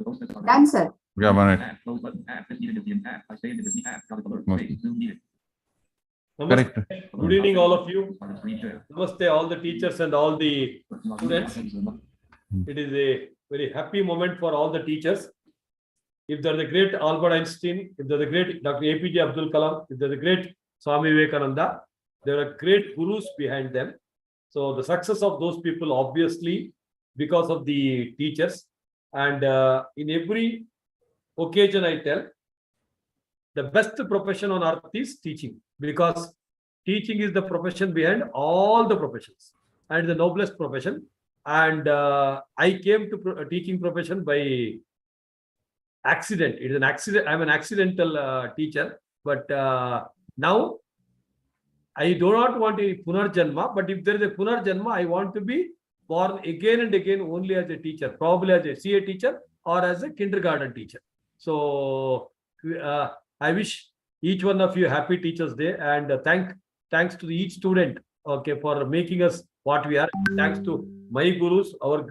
Done, sir. Yeah, Manoj. Correct. Good evening, all of you. Namaste, all the teachers and all the students. It is a very happy moment for all the teachers. If they're the great Albert Einstein, if they're the great Dr. APJ Abdul Kalam, if they're the great Swami Vivekananda, there are great gurus behind them. So the success of those people, obviously, because of the teachers. And in every occasion, I tell, the best profession on earth is teaching, because teaching is the profession behind all the professions and the noblest profession. And I came to teaching profession by accident. It is an accident. I'm an accidental teacher, but now I do not want a Punarjanma, but if there is a Punarjanma, I want to be born again and again only as a teacher, probably as a CA teacher or as a kindergarten teacher. So I wish each one of you happy Teachers Day, and thanks to each student, okay, for making us what we are. Thanks to my gurus, our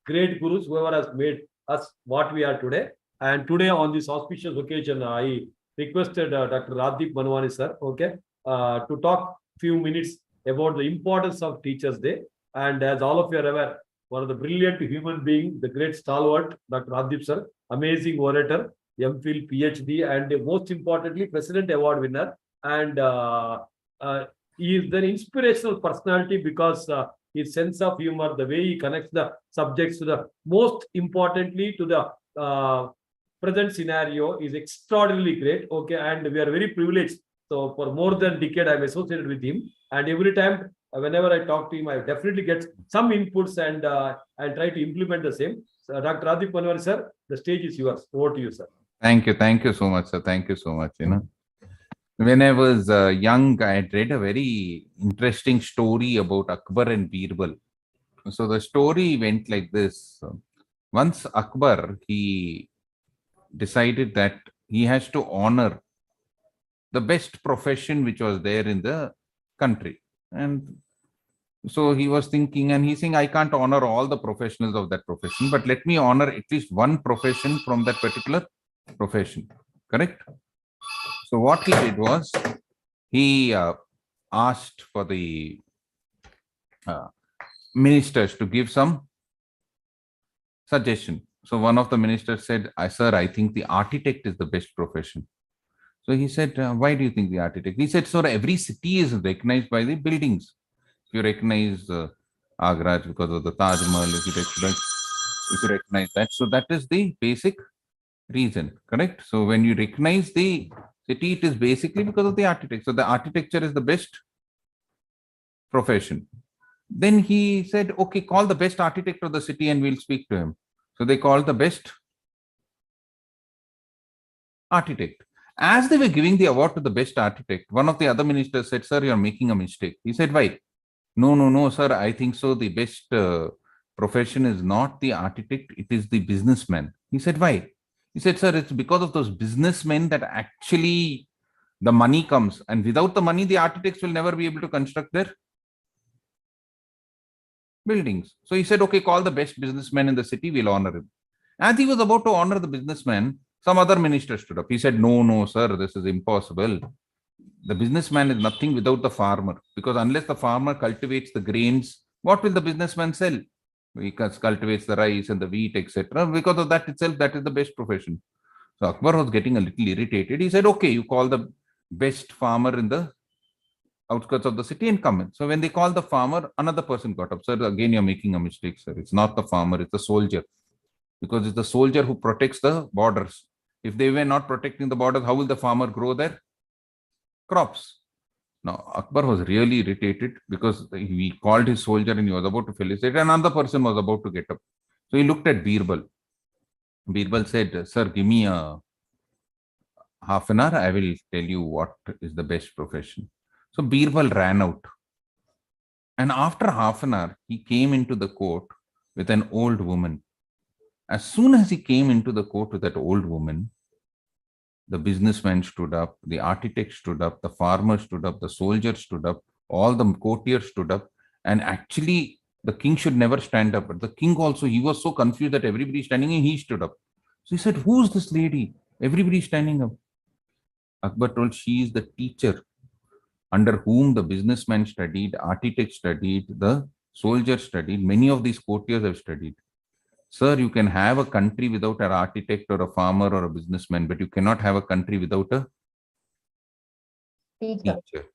great gurus, whoever has made us what we are today. And today on this auspicious occasion, I requested Dr. Radhip Manwani sir, okay, to talk few minutes about the importance of Teachers Day. And as all of you are aware, one of the brilliant human being, the great stalwart, Dr. Radhip sir, amazing orator, MPhil, PhD, and most importantly, President Award winner. And he is an inspirational personality because his sense of humor, the way he connects the subjects to the, most importantly, to the present scenario is extraordinarily great. Okay, and we are very privileged. So for more than a decade, I'm associated with him, and every time, whenever I talk to him, I definitely get some inputs and I try to implement the same. So, Dr. Radhip Manwani sir, the stage is yours. Over to you, sir. Thank you so much, sir. Thank you so much. You know, when I was young, I had read a very interesting story about Akbar and Birbal. So the story went like this. Once Akbar, he decided that he has to honor the best profession which was there in the country. And so he was thinking, and he's saying, I can't honor all the professionals of that profession, but let me honor at least one profession from that particular profession. Correct? So what he did was, he asked for the ministers to give some suggestion. So one of the ministers said, sir, I think the architect is the best profession. So he said, why do you think the architect? He said, sir, every city is recognized by the buildings. If you recognize Agra because of the Taj Mahal, if you recognize that. So that is the basic reason, correct? So when you recognize the city, it is basically because of the architect. So the architecture is the best profession. Then he said, okay, call the best architect of the city and we'll speak to him. So they called the best architect. As they were giving the award to the best architect, one of the other ministers said, sir, you're making a mistake. He said, why? No, sir, I think so. The best profession is not the architect, it is the businessman. He said, why? He said, sir, it's because of those businessmen that actually the money comes. And without the money, the architects will never be able to construct their buildings. So he said, okay, call the best businessman in the city, we'll honor him. As he was about to honor the businessman, some other minister stood up. He said, no, sir, this is impossible. The businessman is nothing without the farmer, because unless the farmer cultivates the grains, what will the businessman sell? He cultivates the rice and the wheat, etc. Because of that itself, that is the best profession. So Akbar was getting a little irritated. He said, okay, you call the best farmer in the outskirts of the city and come in. So when they called the farmer, another person got up. Sir, again, you're making a mistake, sir. It's not the farmer, it's the soldier. Because it's the soldier who protects the borders. If they were not protecting the borders, how will the farmer grow their crops? Now, Akbar was really irritated because he called his soldier and he was about to felicitate. Another person was about to get up. So he looked at Birbal. Birbal said, sir, give me a half an hour. I will tell you what is the best profession. So Birbal ran out. And after half an hour, he came into the court with an old woman. As soon as he came into the court with that old woman, the businessman stood up, the architect stood up, the farmer stood up, the soldier stood up, all the courtiers stood up. And actually, the king should never stand up. But the king also, he was so confused that everybody standing and he stood up. So he said, who's this lady? Everybody standing up. Akbar told, she is the teacher under whom the businessman studied, architect studied, the soldier studied. Many of these courtiers have studied. Sir, you can have a country without an architect or a farmer or a businessman, but you cannot have a country without a teacher.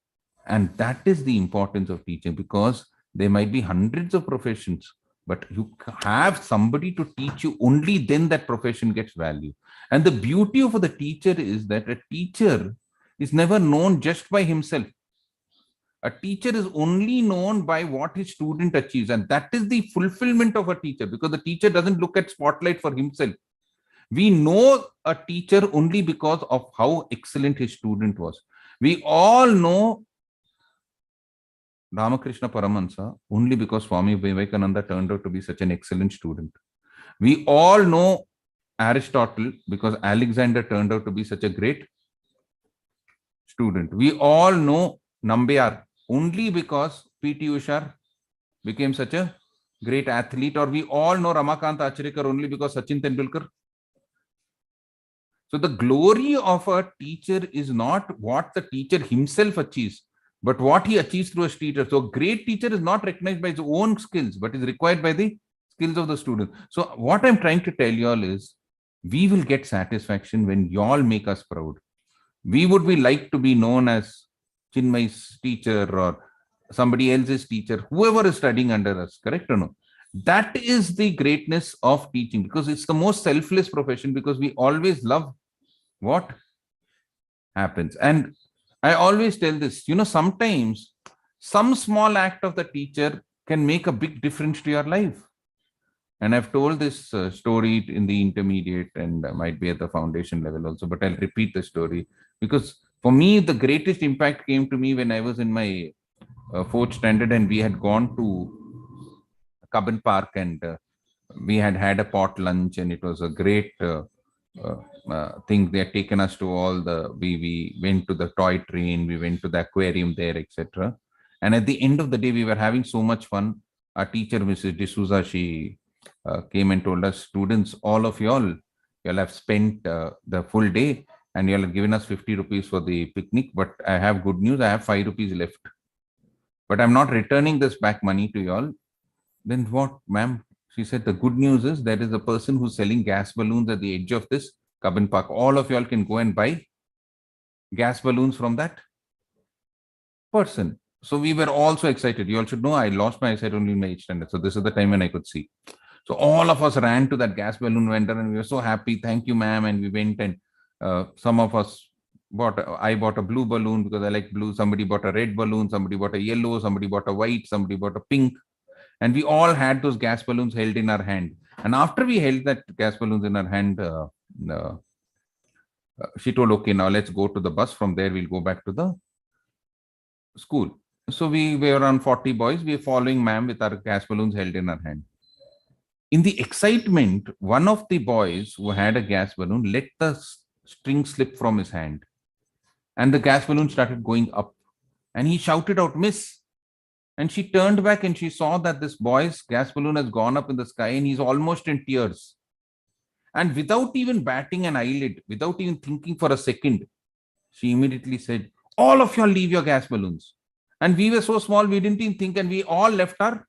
And that is the importance of teaching, because there might be hundreds of professions, but you have somebody to teach you, only then that profession gets value. And the beauty of the teacher is that a teacher is never known just by himself. A teacher is only known by what his student achieves, and that is the fulfillment of a teacher, because the teacher doesn't look at spotlight for himself. We know a teacher only because of how excellent his student was. We all know Ramakrishna Paramahansa only because Swami Vivekananda turned out to be such an excellent student. We all know Aristotle because Alexander turned out to be such a great student. We all know Nambiar only because P.T. Usha became such a great athlete, or we all know Ramakant Acharikar only because Sachin Tendulkar. So the glory of a teacher is not what the teacher himself achieves, but what he achieves through a teacher. So a great teacher is not recognized by his own skills, but is required by the skills of the student. So what I'm trying to tell you all is, we will get satisfaction when you all make us proud. We would be like to be known as Chinmay's teacher or somebody else's teacher, whoever is studying under us, correct or no? That is the greatness of teaching, because it's the most selfless profession, because we always love what happens. And I always tell this, sometimes some small act of the teacher can make a big difference to your life. And I've told this story in the intermediate and might be at the foundation level also, but I'll repeat the story, because for me, the greatest impact came to me when I was in my fourth standard, and we had gone to Cubbon Park, and we had a pot lunch, and it was a great thing. They had taken us to we went to the toy train, we went to the aquarium there, etc. And at the end of the day, we were having so much fun. Our teacher, Mrs. D'Souza, she came and told us, students, all of y'all have spent the full day, and y'all have given us 50 rupees for the picnic, but I have good news, I have 5 rupees left. But I'm not returning this back money to y'all. Then what, ma'am? She said, the good news is there is a person who's selling gas balloons at the edge of this Cubbon Park. All of y'all can go and buy gas balloons from that person. So we were also excited. You all should know I lost my eyesight only in my 8th standard. So this is the time when I could see. So all of us ran to that gas balloon vendor, and we were so happy. Thank you, ma'am. And we went, and some of us I bought a blue balloon because I like blue. Somebody bought a red balloon. Somebody bought a yellow. Somebody bought a white. Somebody bought a pink. And we all had those gas balloons held in our hand. And after we held that gas balloons in our hand, she told, okay, now let's go to the bus. From there, we'll go back to the school. So we were around 40 boys. We were following ma'am with our gas balloons held in our hand. In the excitement, one of the boys who had a gas balloon let the string slip from his hand, and the gas balloon started going up, and he shouted out, "Miss!" And she turned back and she saw that this boy's gas balloon has gone up in the sky, and he's almost in tears. And without even batting an eyelid, without even thinking for a second, she immediately said, "All of y'all leave your gas balloons." And we were so small, we didn't even think, and we all left our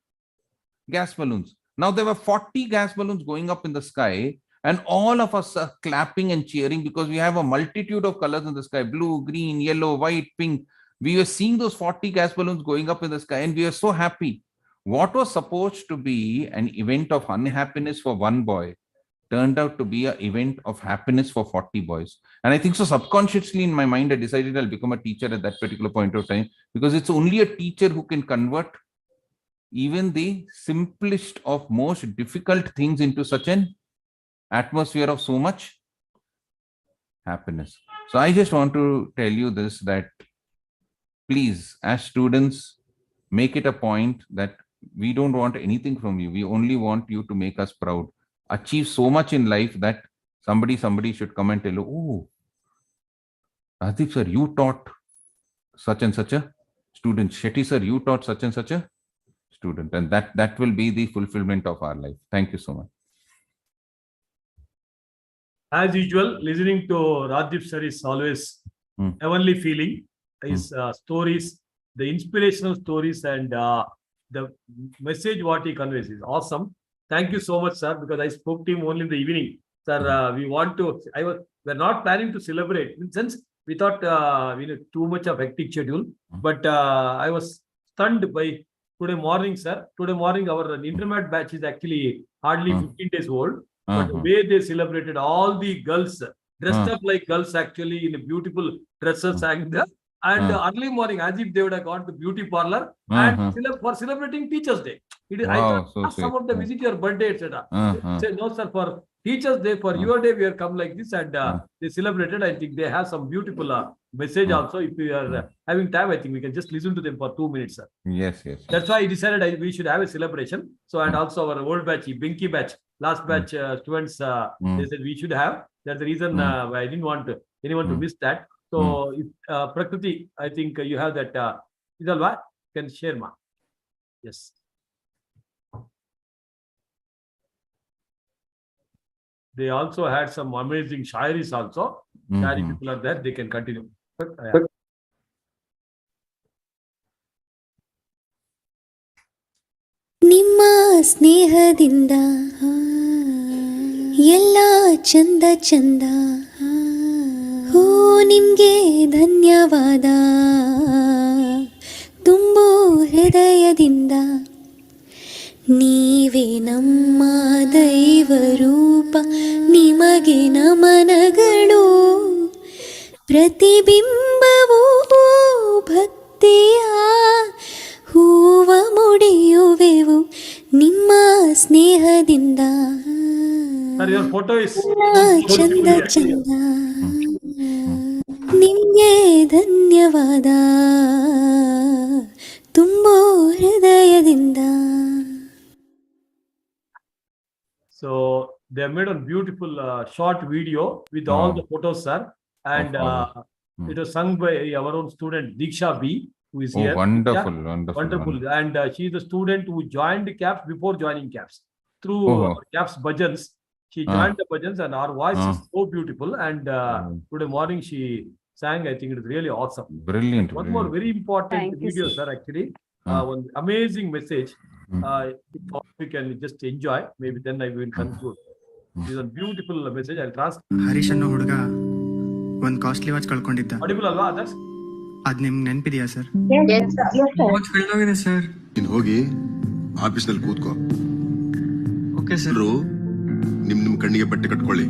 gas balloons. Now there were 40 gas balloons going up in the sky, and all of us are clapping and cheering because we have a multitude of colors in the sky: blue, green, yellow, white, pink. We were seeing those 40 gas balloons going up in the sky, and we were so happy. What was supposed to be an event of unhappiness for one boy turned out to be an event of happiness for 40 boys. And I think so subconsciously in my mind, I decided I'll become a teacher at that particular point of time, because it's only a teacher who can convert even the simplest of most difficult things into such an atmosphere of so much happiness. So I just want to tell you this, that please, as students, make it a point that we don't want anything from you. We only want you to make us proud. Achieve so much in life that somebody should come and tell you, "Oh, Adip sir, you taught such and such a student. Shetty sir, you taught such and such a student." And that will be the fulfillment of our life. Thank you so much. As usual, listening to Rajdip sir is always heavenly feeling. His stories, the inspirational stories, and the message what he conveys is awesome. Thank you so much, sir, because I spoke to him only in the evening. Sir, we want to. We're not planning to celebrate. In sense, we thought too much of hectic schedule, but I was stunned by today morning, sir. Today morning, our intermediate batch is actually hardly 15 days old. But the way they celebrated, all the girls dressed up like girls, actually in a beautiful dresses, and early morning, as if they would have gone to beauty parlor and for celebrating Teachers' Day. It is, I Wow, thought, so ask some sweet. of them visit your birthday, etc. Say, no, sir, for Teachers' Day, for your day, we are come like this, and they celebrated. I think they have some beautiful message also. If we are having time, I think we can just listen to them for 2 minutes, sir. Yes, yes. That's why I decided we should have a celebration. So, and also our old batch, Binky batch, last batch students, they said we should have. That's the reason why I didn't want anyone to miss that. So, if Prakriti, I think you have that. Idalva, can share, ma. Yes. They also had some amazing shairis also. Shari people are there, they can continue. ನಿಮ್ಮ ಸ್ನೇಹದಿಂದ ಎಲ್ಲ ಚಂದ ಚಂದ ಹೋ ನಿಮ್ಗೆ ಧನ್ಯವಾದ ತುಂಬೋ ಹೃದಯದಿಂದ ನೀವೇ ನಮ್ಮ ದೈವ ರೂಪ ನಿಮಗೆ ನಮನಗಳು ಪ್ರತಿಬಿಂಬವೂ ಭಕ್ತಿಯ ಹೂವ ಮುಡಿಯುವೆವು ನಿಮ್ಮ ಸ್ನೇಹದಿಂದ ಚಂದ ಚಂದ ನಿಮ್ಗೆ ಧನ್ಯವಾದ ತುಂಬೋ ಹೃದಯದಿಂದ. So they have made a beautiful short video with all the photos, sir, and it was sung by our own student Diksha B, who is here. Wonderful, Yeah? wonderful. Wonderful. And she is the student who joined CAPS before joining CAPS. Through CAPS bhajans, she joined the bhajans, and our voice is so beautiful. And today morning she sang. I think it is really awesome. Brilliant. One more very important video, sir, actually. One amazing message. We can just enjoy. Maybe then I will conclude. This is a beautiful message. I'll translate. Harish ಅನ್ನೋ ಹುಡುಗ ಒಂದು costly watch ಕಳ್ಕೊಂಡಿದ್ದ. Audible alva, others? ಅದ್ ನಿಮ್ಗೆ ನೆನಪಿದೆಯಾ sir? Watch ಕಳ್ದೋಗಿದೆ sir. ನೀನ್ ಹೋಗಿ ಆಫೀಸ್ನಲ್ಲಿ ಕೂತ್ಕೋ. Okay sir. ನಿಮ್ ಕಣ್ಣಿಗೆ ಬಟ್ಟೆ ಕಟ್ಕೊಳ್ಳಿ.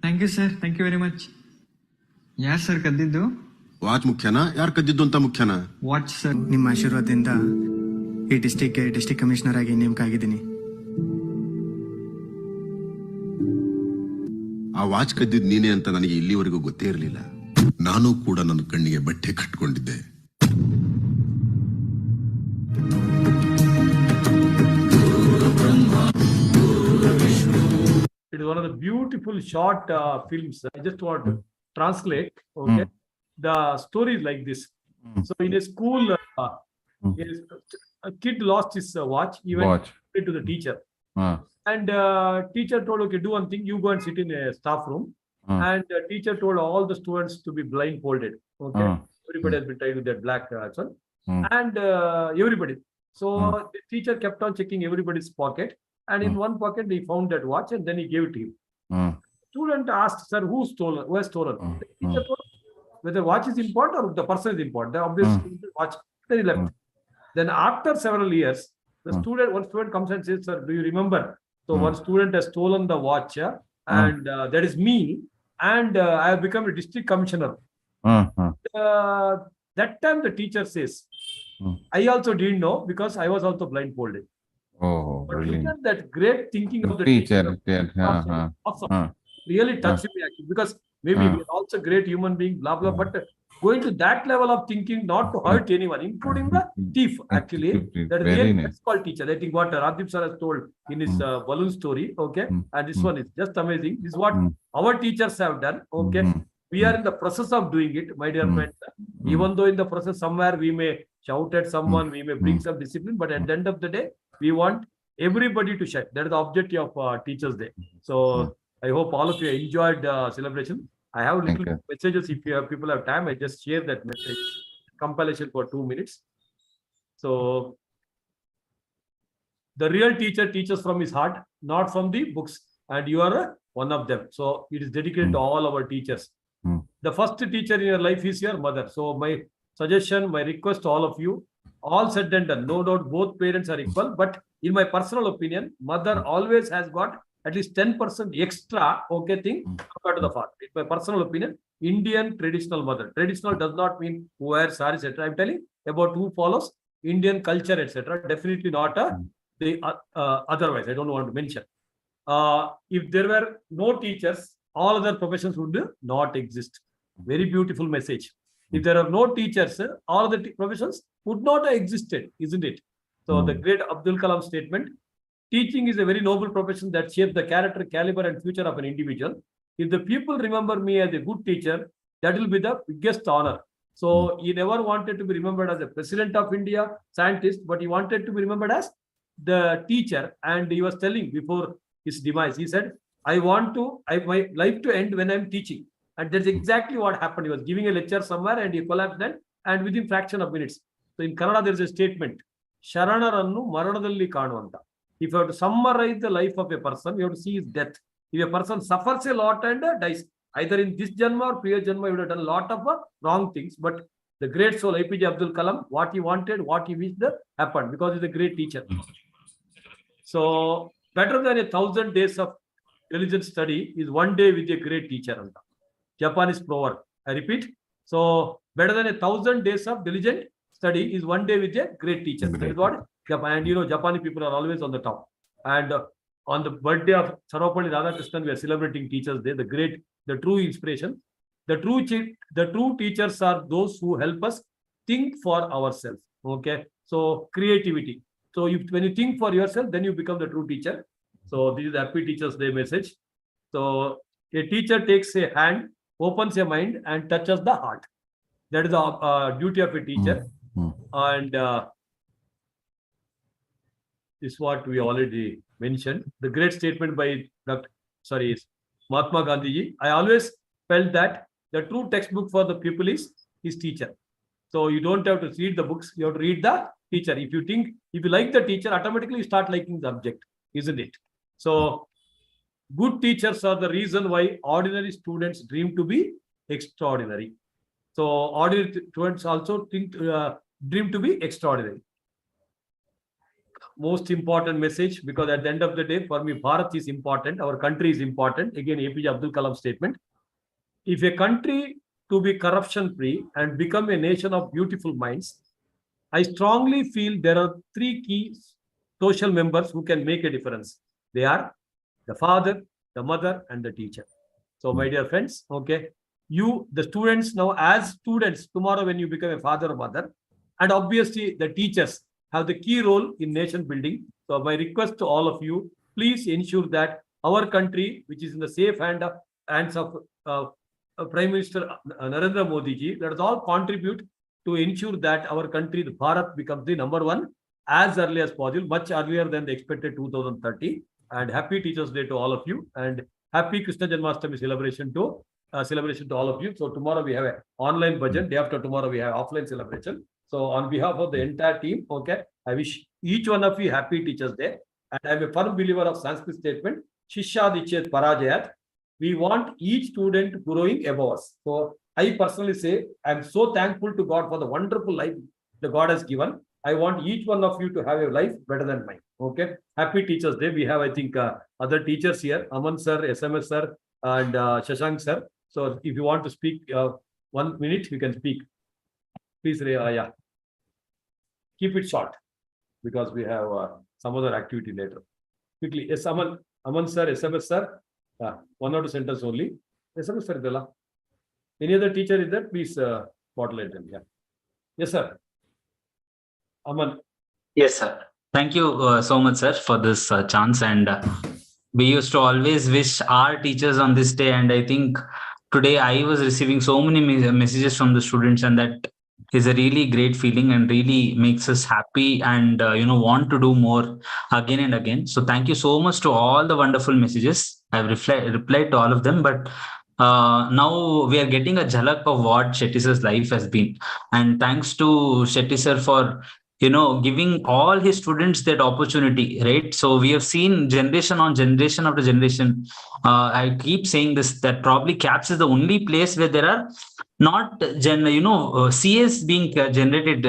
Thank you sir, thank you very much. ಯಾರು ಸರ್ ಕದ್ದಿದ್ದು? ವಾಚ್ ಮುಖ್ಯನಾ ಯಾರು ಕದ್ದಿದ್ದು ಅಂತ ಮುಖ್ಯನಾ? Watch sir. ನಿಮ್ಮ ಆಶೀರ್ವಾದದಿಂದ ಈ ಡಿಸ್ಟ್ರಿಕ್ಟ್ ಕಮಿಷನರ್ ಆಗಿ ನೇಮಕ ಆಗಿದ್ದೀನಿ. ಆ ವಾಚ್ ಕದ್ದಿದ್ ನೀನೇ ಅಂತ ನನಗೆ ಇಲ್ಲಿವರೆಗೂ ಗೊತ್ತೇ ಇರಲಿಲ್ಲ. ನಾನು ಕೂಡ ನನ್ನ ಕಣ್ಣಿಗೆ ಬಟ್ಟೆ ಕಟ್ಕೊಂಡಿದ್ದೆ. It is one of the beautiful short films. I just want to translate. Okay, the story is like this. So in a school, a kid lost his watch. He went to the teacher, and teacher told, "Okay, do one thing. You go and sit in a staff room." And the teacher told all the students to be blindfolded. Okay, everybody has been tied with that black one, and everybody. So the teacher kept on checking everybody's pocket. And in one pocket, he found that watch, and then he gave it to him. Student asked, "Sir, who has stolen?" The teacher told whether watch is important or the person is important. The obvious watch. Then he left. Then after several years, one student comes and says, "Sir, do you remember? So one student has stolen the watch, and that is me, and I have become a district commissioner." That time the teacher says, "I also didn't know because I was also blindfolded." Oh, but brilliant. look at that great thinking of the Teacher. Awesome. Really touched me actually, because Maybe we are also great human being, blah, blah, but going to that level of thinking, not to hurt anyone, including the thief, actually, that Very really, nice. that's called teacher. I think what Radhip sir has told in his balloon story, okay, and this one is just amazing. This is what our teachers have done, okay. We are in the process of doing it, my dear friends. Even though in the process somewhere we may shout at someone, we may bring some discipline, but at the end of the day, we want everybody to shine. That is the objective of Teachers' Day. So I hope all of you enjoyed celebration. I have Thank little you. messages. If you have people have time, I just share that message. Compilation for 2 minutes. So the real teacher teaches from his heart, not from the books, and you are one of them. So it is dedicated to all our teachers. The first teacher in your life is your mother. So my suggestion, my request to all of you, all said and done, no doubt both parents are equal, but in my personal opinion, mother always has got at least 10% extra, okay, thing compared to the father. In my personal opinion, Indian traditional mother. Traditional does not mean who wears sarees, etc. I'm telling about who follows Indian culture, etc. Definitely not the otherwise. I don't want to mention. If there were no teachers, all other professions would not exist. Very beautiful message. If there are no teachers, all the professions would not have existed, isn't it? So the great Abdul Kalam statement, teaching is a very noble profession that shapes the character, caliber, and future of an individual. If the people remember me as a good teacher, that will be the biggest honor. So he never wanted to be remembered as a president of India, scientist, but he wanted to be remembered as the teacher. And he was telling before his demise, he said, I want my life to end when I'm teaching. And that's exactly what happened. He was giving a lecture somewhere and he collapsed then, and within fraction of minutes. So in Kannada, there is a statement, Sharanarannu Maranadalli Kanuanta. If you have to summarize the life of a person, you have to see his death. If a person suffers a lot and dies, either in this Janma or previous Janma, he would have done a lot of wrong things. But the great soul, APJ Abdul Kalam, what he wanted, what he wished happened because he's a great teacher. So better than 1,000 days of diligent study is one day with a great teacher. Japanese proverb. I repeat. So better than 1,000 days of diligent study is one day with a great teacher. That is what Japan. And you know, Japanese people are always on the top. And on the birthday of Sarvapalli Radhakrishnan, we are celebrating Teachers' Day. The true inspiration. The true teachers are those who help us think for ourselves. Okay. So creativity. So when you think for yourself, then you become the true teacher. So this is the Happy Teachers' Day message. So a teacher takes a hand, opens a mind, and touches the heart. That is the duty of a teacher. And this is what we already mentioned. The great statement by Mahatma Gandhi. I always felt that the true textbook for the pupil is his teacher. So you don't have to read the books, you have to read the teacher. If you like the teacher, automatically you start liking the subject, isn't it? So good teachers are the reason why ordinary students dream to be extraordinary. So ordinary students also dream to be extraordinary. Most important message, because at the end of the day, for me, Bharat is important. Our country is important. Again, APJ Abdul Kalam statement. If a country to be corruption free and become a nation of beautiful minds, I strongly feel there are 3 key social members who can make a difference. They are the father, the mother, and the teacher. So my dear friends, okay, you, the students now as students, tomorrow when you become a father or mother, and obviously the teachers have the key role in nation building. So my request to all of you, please ensure that our country, which is in the safe hands of Prime Minister Narendra Modi ji, let us all contribute to ensure that our country, the Bharat, becomes the #1 as early as possible, much earlier than the expected 2030. And happy Teachers' Day to all of you, and happy Krishna Janmashtami celebration to all of you. So tomorrow we have an online bhajan. Day after tomorrow we have offline celebration. So on behalf of the entire team, okay, I wish each one of you happy Teachers' Day. And I'm a firm believer of Sanskrit statement, Shishya Parajayat. We want each student growing above us. So I personally say, I'm so thankful to God for the wonderful life the God has given. I want each one of you to have a life better than mine. Okay. Happy Teachers' Day. We have, I think, other teachers here, Aman sir, SMS sir, and Shashank sir. So if you want to speak 1 minute, you can speak. Please, yeah. Keep it short because we have some other activity later. Quickly. Yes, Aman sir, SMS sir. 1 or 2 sentences only. SMS sir idella. Any other teacher is there? Please spotlight them. Yeah. Yes, sir. Aman. Yes, sir. Thank you so much, sir, for this chance. And we used to always wish our teachers on this day. And I think today I was receiving so many messages from the students, and that is a really great feeling and really makes us happy and want to do more again and again. So thank you so much to all the wonderful messages. I've replied to all of them, but now we are getting a jhalak of what Shetty sir's life has been. And thanks to Shetty sir for giving all his students that opportunity, right? So we have seen generation on generation after generation. I keep saying this, that probably CAPS is the only place where there are not CS being generated,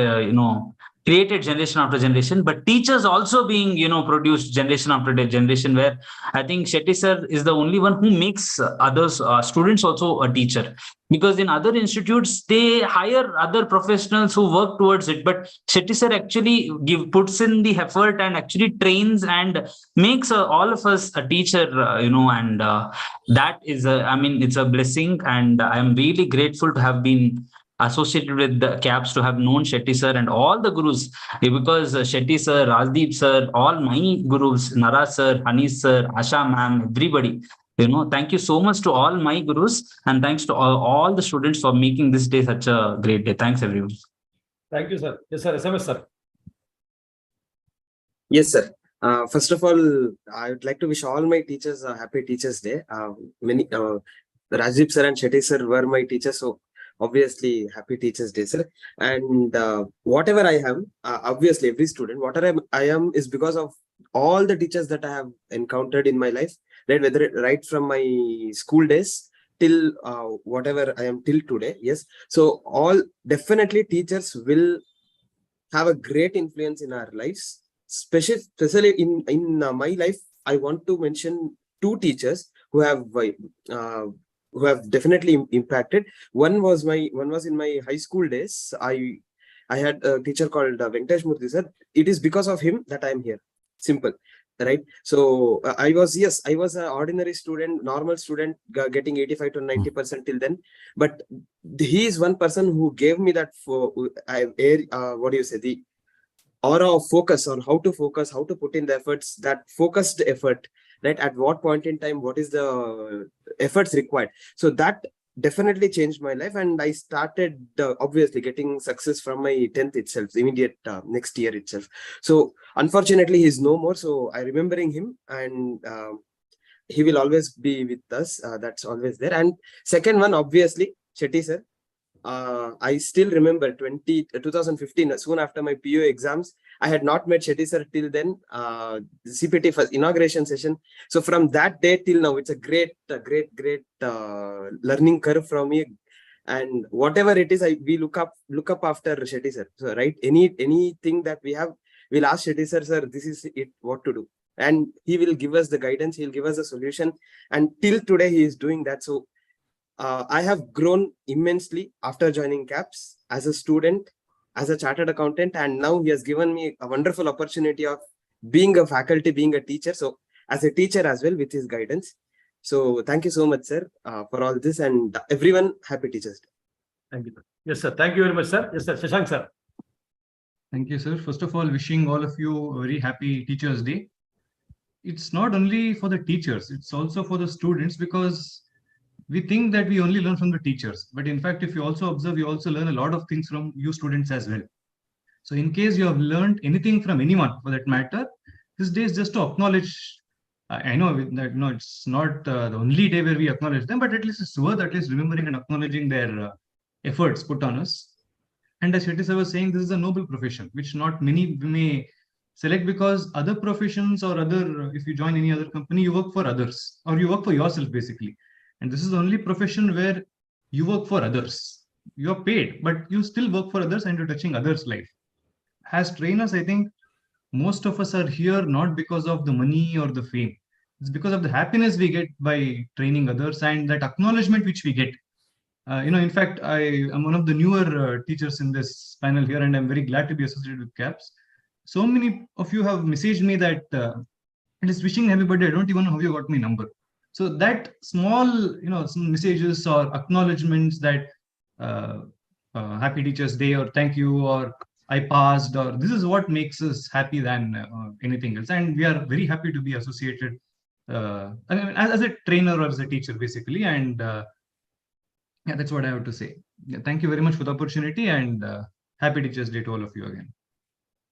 created generation after generation, but teachers also being, produced generation after generation, where I think Shetty sir is the only one who makes others, students also a teacher. Because in other institutes, they hire other professionals who work towards it. But Shetty sir actually puts in the effort and actually trains and makes all of us a teacher, and that is, it's a blessing. And I'm really grateful to have been associated with the CAPS, to have known Shetty sir and all the gurus, because Shetty sir, Rajdeep sir, all my gurus, Nara sir, Hanis sir, Asha ma'am, everybody. Thank you so much to all my gurus, and thanks to all the students for making this day such a great day. Thanks, everyone. Thank you, sir. Yes, sir. SMS, sir. Yes, sir. First of all, I would like to wish all my teachers a happy Teachers' Day. Rajdeep sir and Shetty sir were my teachers, so obviously happy Teachers' Day, sir. And whatever I am, obviously every student, whatever I am is because of all the teachers that I have encountered in my life. Right from my school days till whatever I am till today. Yes. So all definitely teachers will have a great influence in our lives, especially in my life. I want to mention two teachers who have definitely impacted. One was in my high school days. I had a teacher called Venkatesh Murthy sir. It is because of him that I am here. Simple. Right. So I was an ordinary student, normal student, getting 85 to 90% till then. But he is one person who gave me that the aura of focus on how to focus, how to put in the efforts, that focused effort, right? At what point in time, what is the efforts required? So that definitely changed my life, and I started obviously getting success from my 10th itself, immediate next year itself. So unfortunately he's no more, so I remembering him, and he will always be with us. That's always there. And second one, obviously Shetty sir. I still remember 2015, soon after my PU exams. I had not met Shetty sir till then, the CPT first inauguration session. So from that day till now, it's a great learning curve from me. And whatever it is, we look up after Shetty sir. So right, anything that we have, we'll ask Shetty sir, this is it, what to do. And he will give us the guidance, he'll give us the solution. And till today, he is doing that. So I have grown immensely after joining CAPS as a student, as a chartered accountant, and now he has given me a wonderful opportunity of being a faculty, being a teacher. So as a teacher as well, with his guidance. So thank you so much, sir, for all this, and everyone, happy Teachers' Day. Thank you. Yes, sir. Thank you very much, sir. Yes, sir. Shashank, sir. Thank you, sir. First of all, wishing all of you a very happy Teachers' Day. It's not only for the teachers, it's also for the students, because we think that we only learn from the teachers. But in fact, if you also observe, you also learn a lot of things from you students as well. So in case you have learned anything from anyone for that matter, this day is just to acknowledge. I know that it's not the only day where we acknowledge them, but at least it's worth at least remembering and acknowledging their efforts put on us. And as Shetty sir was saying, this is a noble profession, which not many may select, because other professions or if you join any other company, you work for others or you work for yourself basically. And this is the only profession where you work for others. You're paid, but you still work for others and you're touching others' life. As trainers, I think most of us are here not because of the money or the fame. It's because of the happiness we get by training others and that acknowledgement which we get. In fact, I am one of the newer teachers in this panel here, and I'm very glad to be associated with CAPS. So many of you have messaged me that it is wishing happy birthday. I don't even know how you got my number. So that small, some messages or acknowledgements that Happy Teachers Day or thank you or I passed, or this is what makes us happy than anything else. And we are very happy to be associated as a trainer or as a teacher, basically. And yeah, that's what I have to say. Yeah, thank you very much for the opportunity, and Happy Teachers Day to all of you again.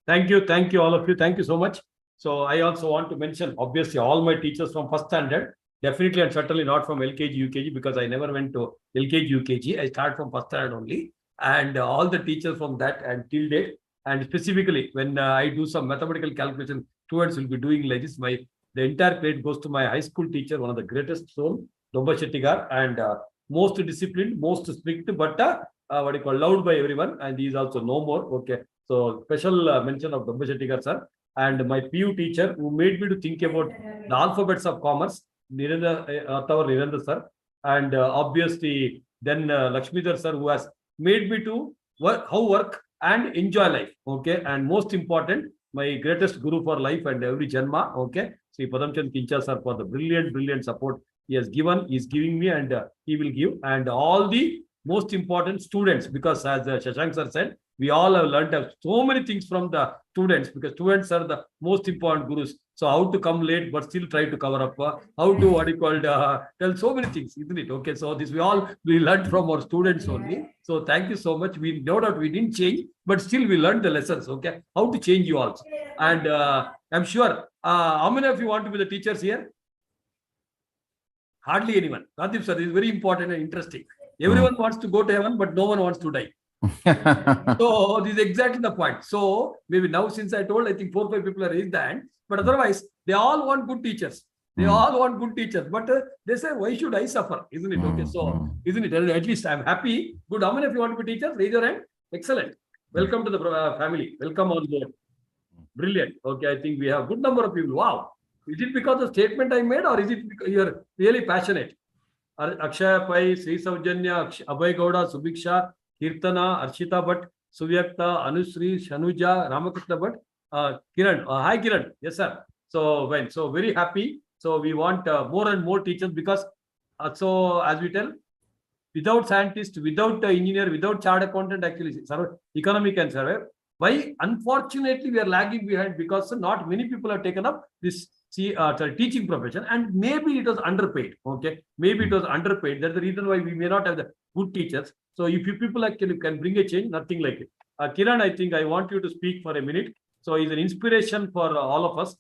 Thank you, all of you. Thank you so much. So I also want to mention, obviously, all my teachers from first standard, definitely and certainly not from LKG, UKG, because I never went to LKG, UKG. I start from first standard only. And all the teachers from that and till date. And specifically, when I do some mathematical calculation, students will be doing like this. The entire credit goes to my high school teacher, one of the greatest soul, Dobba Shettigar, and most disciplined, most strict, but what you call loved by everyone. And he is also no more. Okay. So special mention of Dobba Shettigar, sir. And my PU teacher who made me to think about the alphabets of commerce, Nirendra sir. And obviously then Lakshmidhar sir, who has made me to work and enjoy life. Okay. And most important, my greatest guru for life and every janma. Okay. Sri Padamchand Kincha sir for the brilliant support he has given, he is giving me, and he will give. And all the most important students, because as Shashank sir said, we all have learned so many things from the students, because students are the most important gurus. So how to come late but still try to cover up, how to tell so many things, isn't it? Okay, so this we learned from our students only. So thank you so much. We know that we didn't change, but still we learned the lessons. Okay, how to change you also. And I'm sure, how many of you want to be the teachers here? Hardly anyone. Radip sir, this is very important and interesting. Everyone wants to go to heaven, but no one wants to die. So this is exactly the point. So maybe now, since I told, I think 4 or 5 people are raised the hand, but otherwise they all want good teachers. They all want good teachers, but they say, why should I suffer? Isn't it? Okay, so isn't it? At least I'm happy. Good. How many of you want to be teachers? Raise your hand. Excellent. Welcome to the family. Welcome on board. Brilliant. Okay, I think we have a good number of people. Wow. Is it because of the statement I made, or is it because you're really passionate? Akshaya Pai, Sri Saujanya, Abhay Gowda, Subiksha, Kirtana, Arshita Bhatt, Suvyakta, Anusri, Shanuja, Ramakrishna Bhatt, Kiran. Hi, Kiran. Yes, sir. So very happy. So we want more and more teachers, because so as we tell, without scientist, without engineer, without chartered accountant, actually, economy can survive. Why? Unfortunately, we are lagging behind, because not many people have taken up this teaching profession, and maybe it was underpaid. Okay, maybe it was underpaid. That's the reason why we may not have the good teachers. So if you people actually can bring a change, nothing like it. Kiran, I think I want you to speak for a minute. So he's an inspiration for all of us.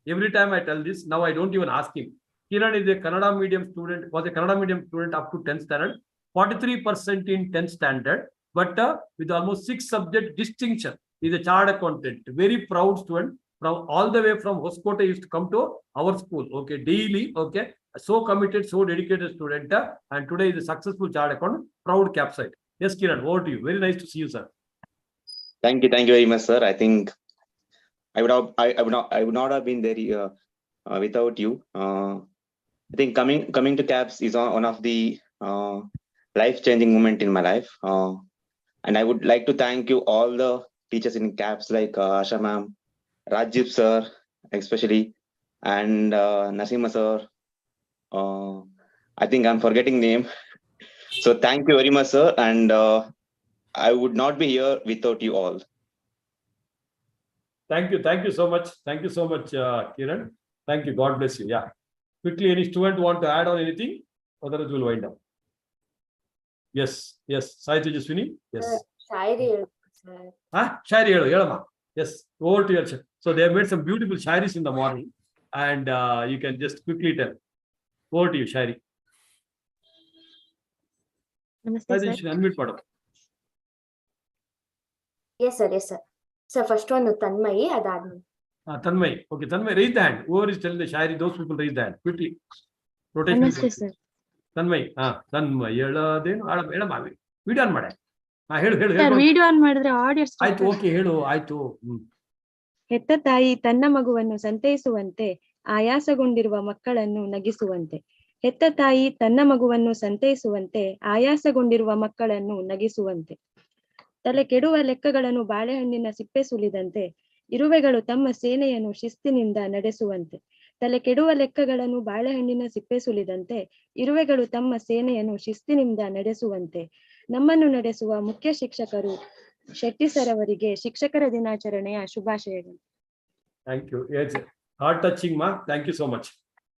Every time I tell this, now I don't even ask him. Kiran is a Kannada medium student, was a Kannada medium student up to 10th standard, 43% in 10th standard, but with almost 6 subject distinction. He's a chartered accountant, very proud student. From all the way from Hoskote used to come to our school. Okay, daily. Okay, so committed, so dedicated student, and today is a successful chartered accountant, proud capsite. Yes, Kiran, over to you. Very nice to see you, sir. Thank you very much, sir. I think I would not have been there without you. I think coming to CAPS is one of the life-changing moment in my life, and I would like to thank you all the teachers in CAPS, like Asha ma'am, Rajiv sir, especially, and Nasima sir. I think I'm forgetting name. So thank you very much, sir. And I would not be here without you all. Thank you so much. Thank you so much, Kiran. Thank you. God bless you. Yeah. Quickly, any student want to add on anything? Otherwise, we'll wind up. Yes. Sai Tejaswini. Yes. Shairi. Shairi. Yes. Over to your. So they have made some beautiful shairis in the morning, and you can just quickly tell. Over to you, Shairi. Namaste, sir. Unmute padam. Yes, sir. So first one, Tanmay, adadme. Tanmay. Okay, Tanmay, raise the hand. Whoever is telling the Shairi, those people raise the hand. Quickly. Rotation. Namaste, sir. Tanmay. Tanmay. Video on made. ಹೇಳು sir video on ಮಾಡಿದ್ರೆ audio ಆಯ್ತು. Okay, ಹೇಳು. ಆಯ್ತು. ಹೆತ್ತ ತಾಯಿ ತನ್ನ ಮಗುವನ್ನು ಸಂತೈಸುವಂತೆ ಆಯಾಸಗೊಂಡಿರುವ ಮಕ್ಕಳನ್ನು ನಗಿಸುವಂತೆ. ಹೆತ್ತ ತಾಯಿ ತನ್ನ ಮಗುವನ್ನು ಸಂತೈಸುವಂತೆ ಆಯಾಸಗೊಂಡಿರುವ ಮಕ್ಕಳನ್ನು ನಗಿಸುವಂತೆ. ತಲೆ ಕೆಡುವ ಲೆಕ್ಕಗಳನ್ನು ಬಾಳೆಹಣ್ಣಿನ ಸಿಪ್ಪೆ ಸುಲಿದಂತೆ ಇರುವೆಗಳು ತಮ್ಮ ಸೇನೆಯನ್ನು ಶಿಸ್ತಿನಿಂದ ನಡೆಸುವಂತೆ. ತಲೆ ಕೆಡುವ ಲೆಕ್ಕಗಳನ್ನು ಬಾಳೆಹಣ್ಣಿನ ಸಿಪ್ಪೆ ಸುಲಿದಂತೆ ಇರುವೆಗಳು ತಮ್ಮ ಸೇನೆಯನ್ನು ಶಿಸ್ತಿನಿಂದ ನಡೆಸುವಂತೆ ನಮ್ಮನ್ನು ನಡೆಸುವ ಮುಖ್ಯ ಶಿಕ್ಷಕರು ಶೆಟ್ಟಿ ಸರ್ ಅವರಿಗೆ ಶಿಕ್ಷಕರ ದಿನಾಚರಣೆಯ ಶುಭಾಶಯಗಳು. Thank you. Yes, heart touching, ma. Thank you so much.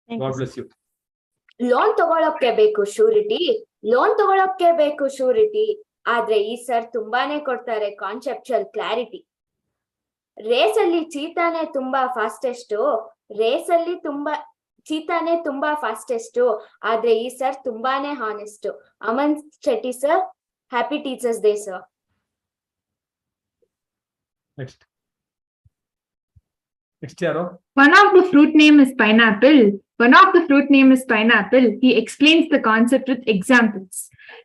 Thank God you, bless you. Loan ತಗೊಳಕ್ಕೆ ಬೇಕು ಶೂರಿಟಿ, ಲೋನ್ ತಗೊಳಕ್ಕೆ ಬೇಕು ಶೂರಿಟಿ. ಆದ್ರೆ ಈ ಸರ್ ತುಂಬಾನೇ ಕೊಡ್ತಾರೆ ಕಾನ್ಸೆಪ್ಚುಯಲ್ ಕ್ಲಾರಿಟಿ. ರೇಸ್ ಅಲ್ಲಿ ಚೀತಾನೆ ತುಂಬಾ ಫಾಸ್ಟೆಸ್ಟ್, ರೇಸ್ ಅಲ್ಲಿ ಚೀತಾನೆ ತುಂಬಾ ಫಾಸ್ಟೆಸ್ಟ್. ಆದ್ರೆ ಈ ಸರ್ ತುಂಬಾನೇ honest. Aman Shetty sir, happy teachers day sir. Next. Next yaro. One of the fruit name is pineapple. One of the fruit name is pineapple. He explains the concept with examples.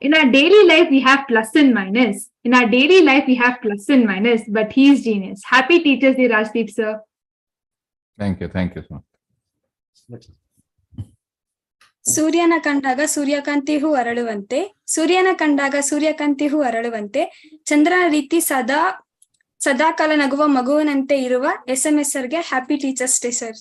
In our daily life, we have plus and minus. In our daily life, we have plus and minus, but he is genius. Happy Teachers Day, Rajdeep sir. Thank you so much. Next. ಸೂರ್ಯನ ಕಂಡಾಗ ಸೂರ್ಯಕಾಂತಿ ಹೂ ಅರಳುವಂತೆ, ಸೂರ್ಯನ ಕಂಡಾಗ ಸೂರ್ಯಕಾಂತಿ ಹೂ ಅರಳುವಂತೆ, ಚಂದ್ರನ ರೀತಿ ಸದಾಕಾಲ ನಗುವ ಮಗುವಿನಂತೆ ಇರುವ SMS ಸರ್ಗೆ ಹ್ಯಾಪಿ ಟೀಚರ್ಸ್ ಡೇ ಸರ್.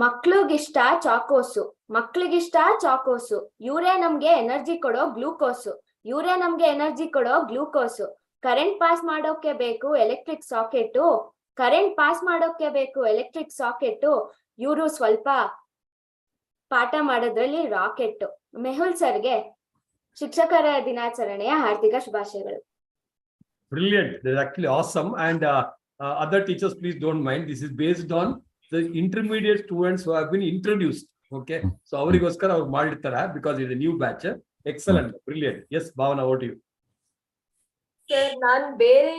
ಮಕ್ಳಿಗಿಷ್ಟ ಚಾಕೋಸು, ಮಕ್ಳಿಗಿಷ್ಟ ಚಾಕೋಸು, ಇವರೇ ನಮ್ಗೆ ಎನರ್ಜಿ ಕೊಡೋ ಗ್ಲೂಕೋಸು, ಇವರೇ ನಮ್ಗೆ ಎನರ್ಜಿ ಕೊಡೋ ಗ್ಲೂಕೋಸು. ಕರೆಂಟ್ ಪಾಸ್ ಮಾಡೋಕೆ ಬೇಕು ಎಲೆಕ್ಟ್ರಿಕ್ ಸಾಕೆಟ್, ಕರೆಂಟ್ ಪಾಸ್ ಮಾಡೋಕೆ ಬೇಕು ಎಲೆಕ್ಟ್ರಿಕ್ ಸಾಕೆಟ್. ಇವರು ಸ್ವಲ್ಪ ಪಾಠ ಮಾಡೋದ್ರಲ್ಲಿ ರಾಕೆಟ್. ಮೆಹುಲ್ ಸರ್ಗೆ ಶಿಕ್ಷಕರ ದಿನಾಚರಣೆಯ ಹಾರ್ದಿಕ ಶುಭಾಶಯಗಳು. Brilliant. That's actually awesome. And other teachers, please don't mind. This is based on the intermediate students who have been introduced. Okay. So ಅವರಿಗೋಸ್ಕರ ಅವ್ರು ಮಾಡಿರ್ತಾರೆ because it's a new batch. Excellent. Brilliant. Yes, Bhavana, over to you. Sir, ನಾನ್ ಬೇರೆ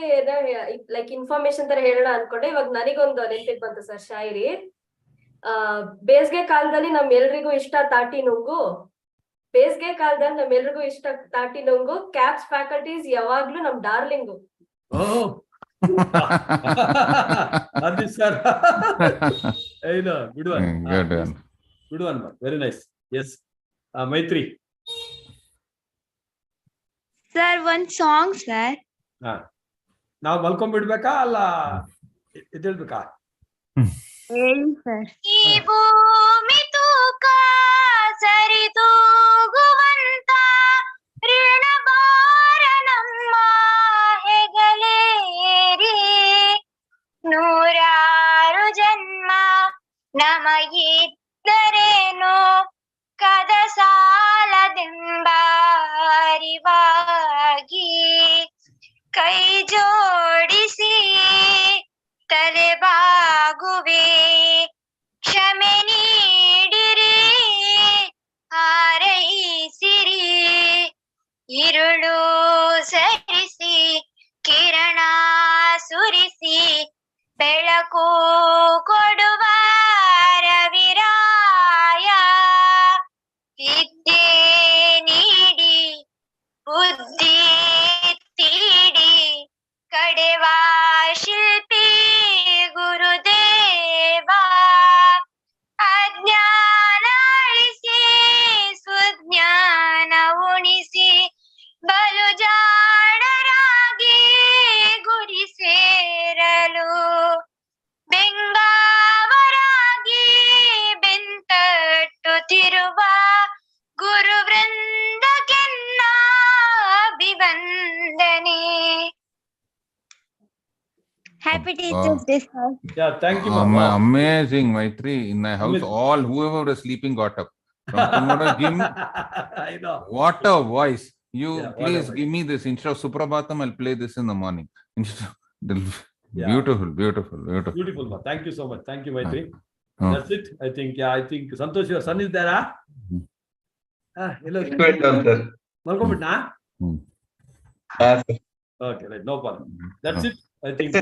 like information ತರ ಹೇಳೋಣ ಅನ್ಕೊಂಡೆ. ಇವಾಗ ನನಗೊಂದು ನೆನಪಿಗೆ ಬಂತು ಸರ್ ಶಾಯರಿ. ಬೇಸಿಗೆ ಕಾಲದಲ್ಲಿ ನಮ್ಮೆಲ್ರಿಗೂ ಇಷ್ಟ ತಾಟಿ ನುಂಗು, ಬೇಸಿಗೆ ಕಾಲದಲ್ಲಿ ನಮ್ಮೆಲ್ರಿಗೂ ಇಷ್ಟ ತಾಟಿ ನುಂಗು, ಕ್ಯಾಪ್ಸ್ ಫ್ಯಾಕಲ್ಟೀಸ್ ಯಾವಾಗ್ಲೂ ನಮ್ darling. Adi sir. Hey, no, good one. Good one. Good one, man. Very nice. Yes. Maitri. Sir, one song, sir. ನಾವು ಮಲ್ಕೊಂಡ್ಬಿಡ್ಬೇಕಾ ಅಲ್ಲ ಎದ್ದೇಳ್ಬೇಕಾ? ಹೇಳಿ ಸರ್. ಈ ಭೂಮಿ ತೂಕ ಸರಿದೂಗುವಂತ ಋಣಭಾರ ನಮ್ಮ ಹೆಗಲೇರಿ, ನೂರಾರು ಜನ್ಮ ನಮಗಿದ್ದರೇನು ಕದ ಸಾಲದೆಂಬ ಅರಿವಾಗಿ ಕೈ ಜೋಡಿಸಿ ತಲೆಬಾಗುವೆ, ಕ್ಷಮೆ ನೀಡಿರಿ ಹಾರೈಸಿರಿ, ഇരുಳು ಸರಿಸಿ ಕಿರಣ ಸುರಿಸಿ ಬೆಳಕು ಕೊಡುವ ರವಿರಾಯ, ವಿದ್ಯೆ ನೀಡಿ ಬುದ್ಧಿ ತೀಡಿ ಕಡೆವ ಶಿಲ್ಪಿ ಗುರುದೇವ, ಅಜ್ಞಾನ ಅಳಿಸಿ ಸುಜ್ಞಾನ ಉಣಿಸಿ ಬಲು ಜಾಣರಾಗಿ ಗುರಿ ಸೇರಲು, ಬೆಂಗಾವರಾಗಿ ಬೆಂತಟ್ಟುತ್ತಿರುವ ಗುರುವೃಂದಕ್ಕೆನ್ನ ಅಭಿವಂದನೆ. Happy Teachers Day, sir. Yeah, thank you, Mama. Amazing, Maitri. In my house, all whoever was sleeping got up. From tomorrow, I know. What a voice! You please whatever. give me this instead of Suprabhatam. I'll play this in the morning. Yeah. Beautiful. Beautiful, ma. Thank you so much. Thank you, Maitri. Oh. That's it. I think Santosh, your son is there, huh? Hello. Malkombitna? Okay, right. No problem. That's it. I think.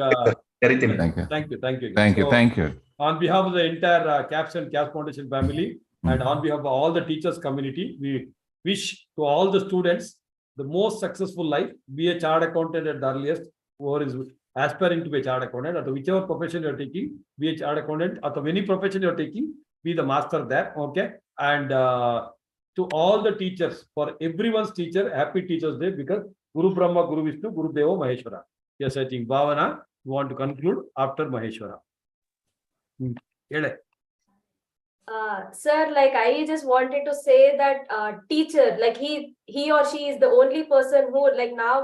Thank you. So, on behalf of the entire CAPS and CAPS Foundation family, and on behalf of all the teachers community, we wish to all the students the most successful life. Be a chartered accountant at the earliest, whoever is aspiring to be a chartered accountant, or whichever profession you are taking, be a chartered accountant, or any profession you are taking, be the master there. Okay, and to all the teachers, for everyone's teacher, happy Teachers Day, because Guru Brahma, Guru Vishnu, Guru Deva Maheshwara. Yes, I think Bhavana, want to conclude after Maheshwara. Hele. Sir, like I just wanted to say that teacher, like he or she is the only person who, like now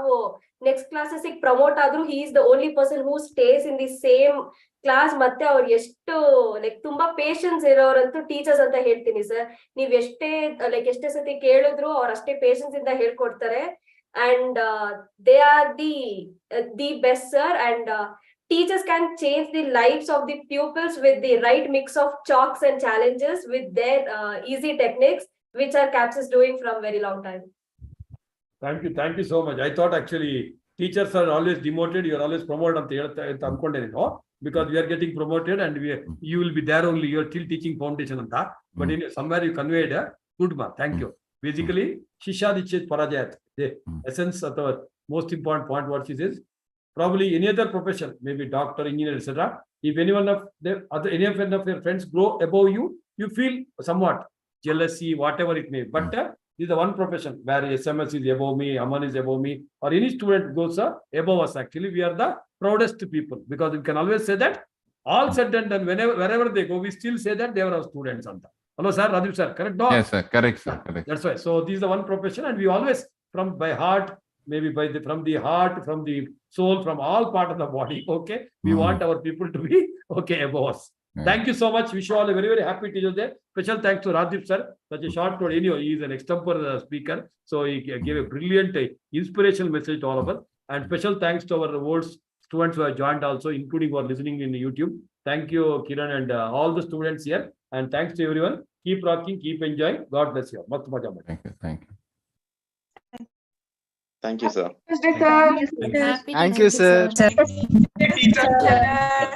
next classes promote adru, he is the only person who stays in the same class. ಮತ್ತೆ ಅವ್ರು ಎಷ್ಟು like ತುಂಬಾ patience ಇರೋರಂತೂ teachers ಅಂತ ಹೇಳ್ತೀನಿ sir. ನೀವ್ ಎಷ್ಟೇ ಸತಿ ಕೇಳಿದ್ರು ಅವ್ರು ಅಷ್ಟೇ ಪೇಷನ್ಸ್ ಇಂದ ಹೇಳ್ಕೊಡ್ತಾರೆ. And they are the best, sir. And teachers can change the lives of the pupils with the right mix of chalks and challenges with their easy techniques, which our CAPS is doing from very long time. Thank you so much. I thought actually teachers are always demoted, you are always promoted anta ankonde, because we are getting promoted and you will be there only, you are still teaching foundation anta. But in somewhere you conveyed a good mark. Thank you. Basically, Shisha Dichet Parajayat, the essence of the most important point what she says. Probably any other profession, maybe doctor, engineer, etc. If any one of your friends grow above you, you feel somewhat jealousy, whatever it may. But this is the one profession where SMS is above me, Aman is above me, or any student goes above us. Actually, we are the proudest people, because we can always say that all said and done, wherever they go, we still say that they are our students. Hello, sir, Rajiv sir, correct? No? Yes, sir, correct, sir, correct. That's why. So this is the one profession, and we always, from by heart, maybe from the heart, from the soul, from all part of the body, okay, we want our people to be okay above us. Thank you so much. Wish you all a very, very happy Teachers Day. Special thanks to Rajiv sir. Such a short note. Anyway, he is an extempore speaker, so he gave a brilliant, inspirational message to all of us. And special thanks to our old students who have joined also, including who are listening in YouTube. Thank you, Kiran, and all the students here. And thanks to everyone. Keep rocking, keep enjoying. God bless you. Thank you. Thank you. Thank you, sir. Thank you, sir. Thank you, sir.